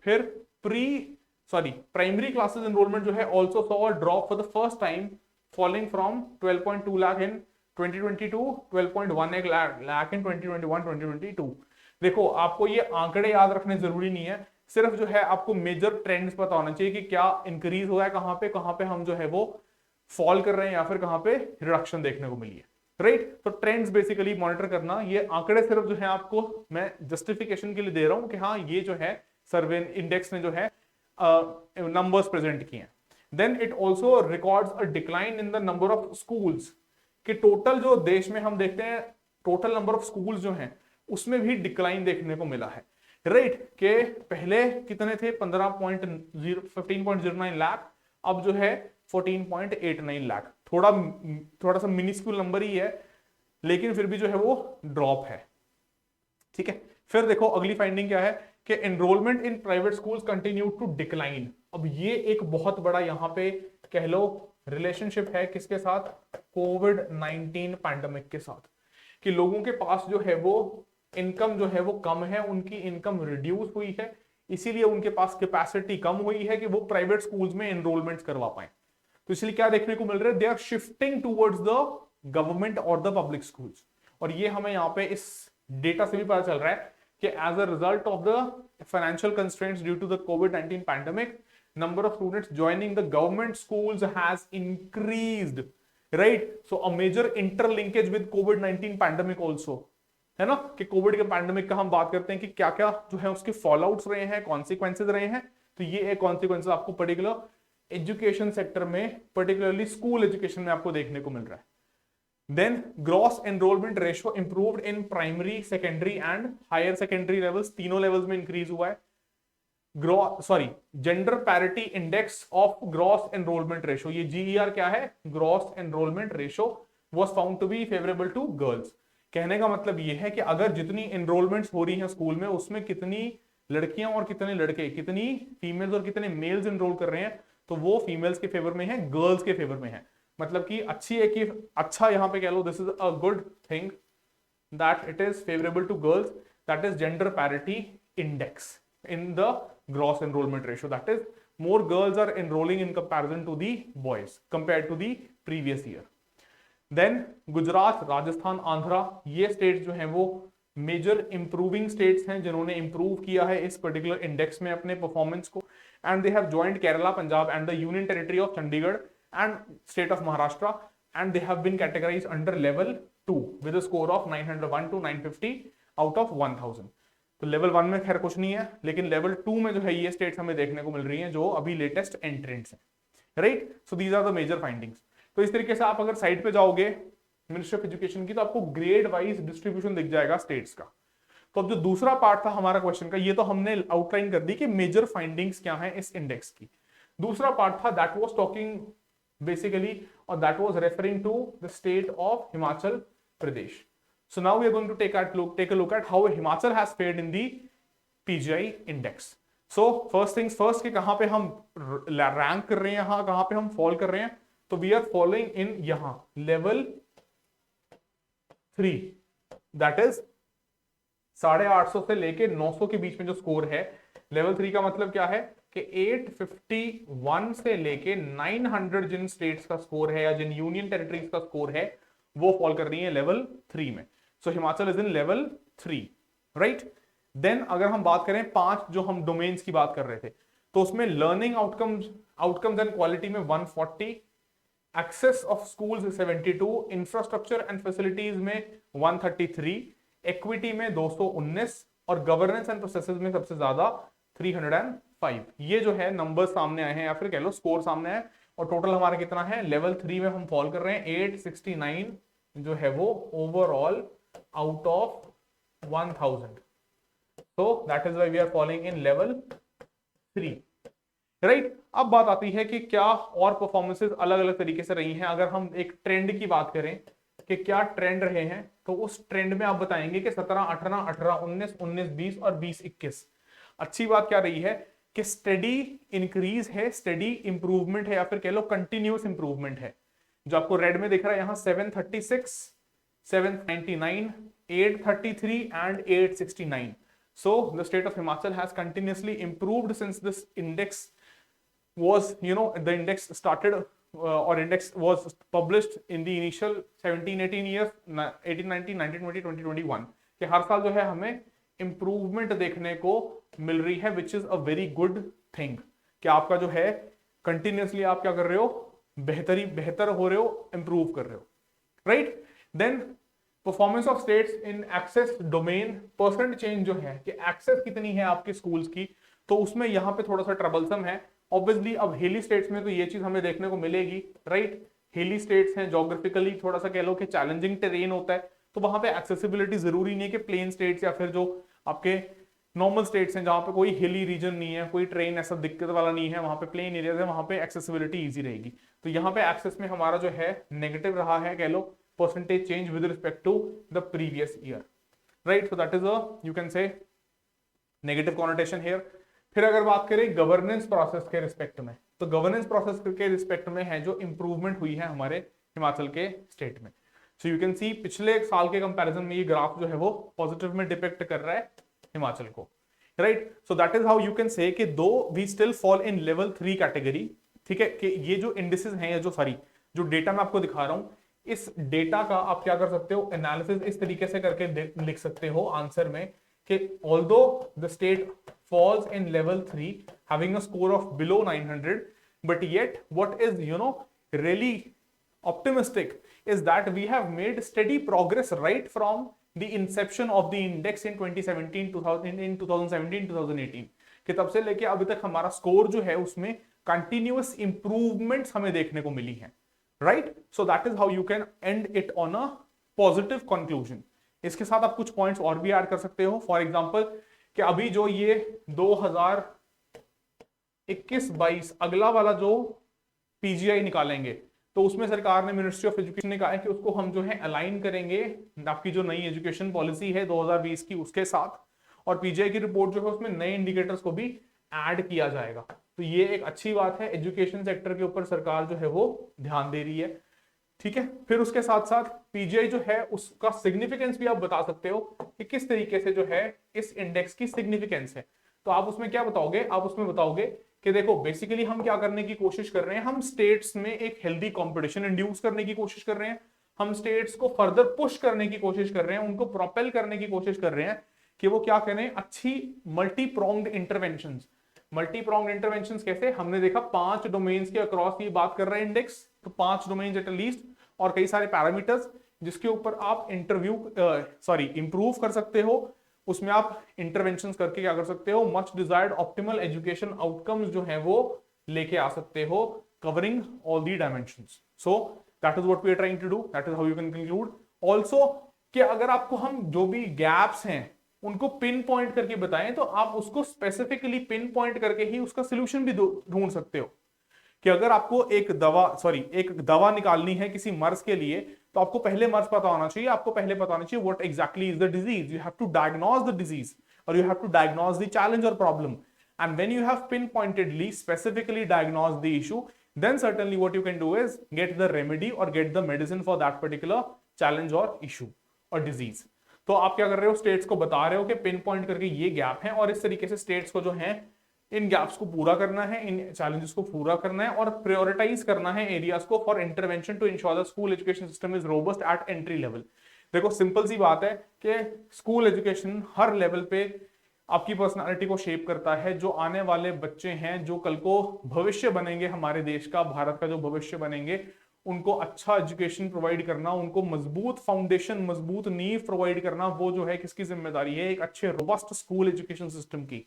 फिर प्राइमरी क्लासेस एनरोलमेंट जो है also saw a drop for the first time, falling from 12.2 lakh in 2022, 12.1 lakh in 2021-2022। देखो आपको ये आंकड़े याद रखने जरूरी नहीं है, सिर्फ जो है आपको मेजर ट्रेंड्स पता होना चाहिए कि क्या इंक्रीज हुआ है, कहां पे हम जो है वो फॉल कर रहे हैं या फिर कहां पे रिडक्शन देखने को मिली है। राइट, तो ट्रेंड्स बेसिकली मॉनिटर करना, ये आंकड़े सिर्फ जो है आपको मैं जस्टिफिकेशन के लिए दे रहा हूं कि हाँ ये जो है सर्वे इंडेक्स ने जो है नंबर्स प्रेजेंट किए हैं। Then it also records a decline in the number of schools, कि टोटल जो देश में हम देखते हैं टोटल नंबर ऑफ स्कूल्स जो हैं उसमें भी डिक्लाइन देखने को मिला है। राइट, के पहले कितने थे 15.09 लाख, अब जो है 14.89 लाख, थोड़ा सा मिनिस्क्यूल नंबर ही है लेकिन फिर भी जो है वो ड्रॉप है। ठीक है, फिर देखो अगली फाइंडिंग क्या है कि enrolment in private schools continue to decline. अब ये एक बहुत बड़ा यहाँ पे कह लो रिलेशनशिप है किसके साथ, कोविड-19 पैंडेमिक के साथ, कि लोगों के पास जो है वो इनकम जो है वो कम है, उनकी इनकम रिड्यूस हुई है, इसीलिए उनके पास कैपेसिटी कम हुई है कि वो प्राइवेट स्कूल्स में एनरोलमेंट्स करवा पाए। तो इसलिए क्या देखने को मिल रहा है, they are shifting towards the government और द पब्लिक स्कूल्स। और ये हमें यहाँ पे इस डेटा से भी पता चल रहा है कि as a result of the financial constraints due to the कोविड-19 pandemic, number of students joining the government schools has increased, right? So a major interlinkage with COVID-19 pandemic also, है ना, कि कोविड के पैंडेमिक का हम बात करते हैं कि क्या क्या जो है उसके फॉलोआउट्स रहे हैं, कॉन्सिक्वेंसेज रहे हैं। तो ये एक कॉन्सिक्वेंसेज आपको पर्टिकुलर एजुकेशन सेक्टर में, पर्टिकुलरली स्कूल एजुकेशन में आपको देखने को मिल रहा है। Then gross enrollment ratio improved in primary, secondary and higher secondary levels, तीनों लेवल्स में इंक्रीज हुआ है। Gender parity index of gross enrolment ratio, ये GER क्या है, gross enrolment ratio, was found to be favourable to girls. कहने का मतलब ये है कि अगर जितनी एनरोलमेंट्स हो रही हैं स्कूल में, उसमें कितनी लड़कियां और कितने लड़के, कितनी फीमेल्स और कितने मेल्स एनरोल कर रहे हैं, तो वो फीमेल्स के फेवर में है, गर्ल्स के फेवर में है। मतलब कि अच्छी है कि अच्छा, यहां पे कह लो this is a good thing that it is favourable to girls, that is gender parity index in the gross enrollment ratio, that is more girls are enrolling in comparison to the boys compared to the previous year. Then Gujarat, Rajasthan, Andhra, ये स्टेट्स जो हैं वो मेजर इंप्रूविंग स्टेट्स हैं जिन्होंने इंप्रूव किया है इस पर्टिकुलर इंडेक्स में अपने परफॉर्मेंस को, and they have joined Kerala, Punjab and the union territory of Chandigarh and state of Maharashtra, and they have been categorised under level 2 with a score of 901 to 950 out of 1000। तो लेवल 1 में खैर कुछ नहीं है, लेकिन लेवल 2 में जो है ये स्टेट्स हमें देखने को मिल रही हैं जो अभी लेटेस्ट एंट्रेंट्स हैं, right? So these are the major findings. तो इस तरीके से आप अगर साइट पे जाओगे मिनिस्ट्री ऑफ एजुकेशन की, तो आपको ग्रेड वाइज डिस्ट्रीब्यूशन दिख जाएगा स्टेट्स का। तो अब जो दूसरा पार्ट था हमारा क्वेश्चन का, ये तो हमने आउटलाइन कर दी कि मेजर फाइंडिंग्स क्या है इस इंडेक्स की। दूसरा पार्ट था दैट वाज टॉकिंग बेसिकली, और that was referring to the state of Himachal Pradesh. So now we are going to take a look at how Himachal has fared in the PGI index. So first things first, कि कहां पे हम रैंक कर रहे हैं, यहाँ कहां पे हम फॉल कर रहे हैं, तो we are following in यहाँ लेवल 3, दैट इज 850 से लेके 900 के बीच में जो स्कोर है। लेवल 3 का मतलब क्या है कि 851 से लेके 900 जिन स्टेट्स का स्कोर है या जिन यूनियन टेरिटरीज का स्कोर है, वो फॉल कर रही है लेवल 3 में। So Himachal is in level 3, right? Then अगर हम बात करें 5 जो हम डोमेन्स की बात कर रहे थे, तो उसमें लर्निंग आउटकम्स एंड क्वालिटी में 140, access of schools 72, infrastructure and facilities में 133, इक्विटी में 219 और गवर्नेंस एंड प्रोसेसेस में सबसे ज्यादा 305। ये जो है नंबर सामने आए हैं या फिर कह लो स्कोर सामने आए, और टोटल हमारा कितना है, लेवल 3 में हम फॉल कर रहे हैं 869 जो है वो overall out of 1000। so that is why we are falling in level 3, right? अब बात आती है कि क्या और परफॉर्मेंसेस अलग अलग तरीके से रही हैं। अगर हम एक ट्रेंड की बात करें कि क्या ट्रेंड रहे हैं, तो उस ट्रेंड में आप बताएंगे कि 17, 18, 18, 19, 19, 20 और 20, 21। अच्छी बात क्या रही है कि स्टडी इंक्रीज है, स्टडी इंप्रूवमेंट है, या फिर कह लो कंटिन्यूअस इंप्रूवमेंट है। जो आपको रेड में दिख रहा है यहाँ 736, 799, 833 and 869. So the state of Himachal has continuously improved since this index was, the index started or index was published in the initial 17-18 years, 18, 19, 19, 20, 20, 21, कि हर साल जो है हमें इंप्रूवमेंट देखने को मिल रही है, which is a very good thing, कि आपका जो है कंटिन्यूसली आप क्या कर रहे हो, बेहतर हो रहे हो, इंप्रूव कर रहे हो, right? Then performance of states in access domain, percent change जो है कि एक्सेस कितनी है आपके स्कूल्स की, तो उसमें यहाँ पे थोड़ा सा ट्रबलसम है ऑब्वियसली। अब हिली स्टेट्स में तो ये चीज हमें देखने को मिलेगी, राइट? हिली स्टेट्स हैं, जोग्राफिकली थोड़ा सा कह लो कि चैलेंजिंग टेरेन होता है, तो वहां पे एक्सेसिबिलिटी जरूरी नहीं है कि प्लेन स्टेट्स या फिर जो आपके नॉर्मल स्टेट्स हैं जहां पे कोई हिली रीजन नहीं है, कोई ट्रेन ऐसा दिक्कत वाला नहीं है, वहां पे प्लेन एरियाज है, वहां पे एक्सेसिबिलिटी इजी रहेगी। तो यहाँ पे एक्सेस में हमारा जो है नेगेटिव रहा है, कह लो percentage change with respect to the previous year, right? So that is a you can say negative connotation here. फिर अगर बात करें गवर्नेंस प्रोसेस के रिस्पेक्ट में, तो गवर्नेंस प्रोसेस के रिस्पेक्ट में है जो इंप्रूवमेंट हुई है हमारे हिमाचल के स्टेट में। सो यू कैन सी पिछले साल के कंपैरिजन में ये ग्राफ जो है वो पॉजिटिव में डिपेक्ट कर रहा है हिमाचल को, right? So that is how you can say कि though we still fall in level 3 category, ठीक है, कि ये जो इंडिसेस हैं या जो डेटा मैं आपको दिखा रहा हूं, इस डेटा का आप क्या कर सकते हो, एनालिसिस इस तरीके से करके लिख सकते हो आंसर में कि although the state falls in level 3 having a score of below 900, but yet what is really optimistic is that we have made steady progress right from the inception of the index in 2017 2018 कि तब से लेके अभी तक हमारा स्कोर जो है उसमें कंटिन्यूअस इंप्रूवमेंट्स हमें देखने को मिली हैं, right? So that is how you can and it on a positive conclusion. इसके साथ आप कुछ पॉइंट्स और भी ऐड कर सकते हो, फॉर एग्जांपल कि अभी जो ये 2021-22 अगला वाला जो पीजीआई निकालेंगे, तो उसमें सरकार ने, मिनिस्ट्री ऑफ एजुकेशन ने कहा है कि उसको हम जो है अलाइन करेंगे आपकी जो नई एजुकेशन पॉलिसी है 2020 की उसके साथ, और पीजीआई की रिपोर्ट जो है उसमें नए इंडिकेटर्स को भी ऐड किया जाएगा। तो ये एक अच्छी बात है, एजुकेशन सेक्टर के ऊपर सरकार जो है वो ध्यान दे रही है, ठीक है। फिर उसके साथ साथ पीजीआई जो है उसका सिग्निफिकेंस भी आप बता सकते हो कि किस तरीके से जो है इस इंडेक्स की सिग्निफिकेंस है। तो आप उसमें क्या बताओगे, आप उसमें बताओगे कि देखो बेसिकली हम क्या करने की कोशिश कर रहे हैं, हम स्टेट्स में एक हेल्दी कंपटीशन इंड्यूस करने की कोशिश कर रहे हैं, हम स्टेट्स को फर्दर पुश करने की कोशिश कर रहे हैं, उनको प्रोपेल करने की कोशिश कर रहे हैं कि वो क्या करें, अच्छी multi pronged interventions. Multi pronged interventions कैसे, हमने देखा 5 डोमेन्स के अक्रॉस ये बात कर रहे हैं इंडेक्स, तो 5 डोमेन्स एट लीस्ट और कई सारे पैरामीटर्स जिसके ऊपर आप इंप्रूव कर सकते हो। उसमें आप इंटरवेंशंस करके क्या कर सकते हो, much desired optimal education outcomes जो है वो लेके आ सकते हो, covering all the dimensions. So that is what we are trying to do, that is how you can conclude also कि अगर आपको हम जो भी गैप्स हैं उनको पिन पॉइंट करके बताएं तो आप उसको स्पेसिफिकली पिन पॉइंट करके ही उसका सोल्यूशन भी ढूंढ सकते हो। कि अगर आपको एक दवा निकालनी है किसी मर्ज के लिए, तो आपको पहले मर्ज पता होना चाहिए, आपको पहले पता होना चाहिए what exactly is the disease, you have to diagnose the disease और you have to diagnose the challenge और problem, and when you have pinpointedly specifically diagnose the issue, then certainly what you can do is get the remedy or get the medicine for that particular challenge or issue or disease। तो आप क्या कर रहे हो, स्टेट्स को बता रहे हो कि पिन पॉइंट करके ये गैप है और इस तरीके से स्टेट्स को जो है इन गैप्स को पूरा करना है, इन चैलेंजेस को पूरा करना है और प्रायोरिटाइज करना है एरियाज को for intervention to ensure the school education system is robust at entry level. देखो सिंपल सी बात है कि स्कूल एजुकेशन हर लेवल पे आपकी पर्सनालिटी को शेप करता है। जो आने वाले बच्चे हैं, जो कल को भविष्य बनेंगे हमारे देश का, भारत का जो भविष्य बनेंगे, उनको अच्छा एजुकेशन प्रोवाइड करना, उनको मजबूत फाउंडेशन, मजबूत नींव प्रोवाइड करना, वो जो है किसकी जिम्मेदारी है, एक अच्छे रोबस्ट स्कूल एजुकेशन सिस्टम की,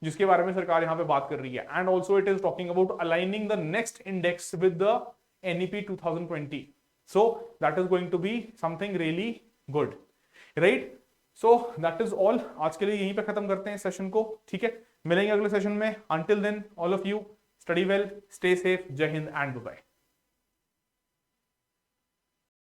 जिसके बारे में सरकार यहाँ पे बात कर रही है। And also it is talking about aligning the next index with the NEP 2020। So that is going to be something really good, right? So that is all, आज के लिए यहीं पे खत्म करते हैं सेशन को, ठीक है? मिलेंगे अगले सेशन में। Until then all of you study well, stay safe, जय हिंद एंड बाय।